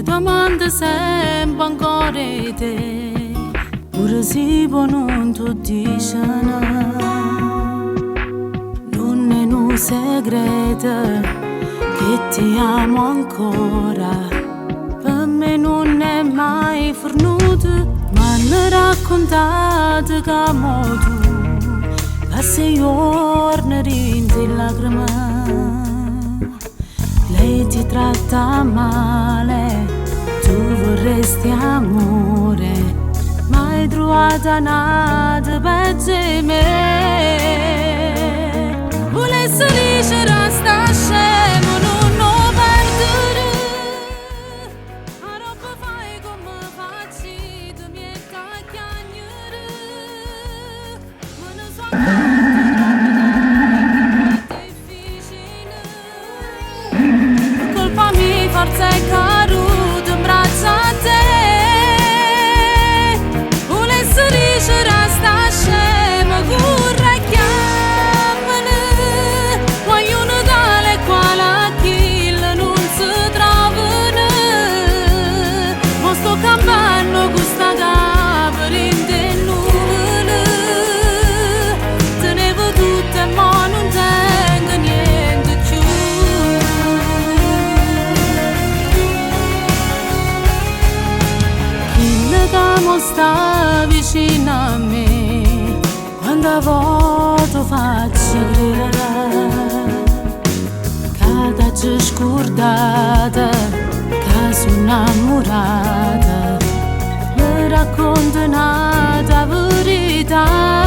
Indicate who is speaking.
Speaker 1: domanda sempre ancora te, pure se poi non tu dici non è un segreto che ti amo ancora. Per me non è mai fornuto, ma ne raccontate che amo tu, passi giorni rinti lacrime. Lei ti tratta male, tu vorresti amore, ma hai trovato nada peggio di me. Volessi dire resta scemo, non lo perdere. A roba fai come facci, tu mi chiagnere. Ma non so colpa mia, forza è caduto in braccio a te. Volessi dire resta scema, corre e chiamane. Vogliono tale quale a chi non si trovano. Ma sto campando con sta capra in te nuvole. Tenevo tutto e mo non tengo niente più. Mo sta vicino a me, quando a volte faccio credere che t'hai scordata, che sono innamorata. Mi racconta una verità.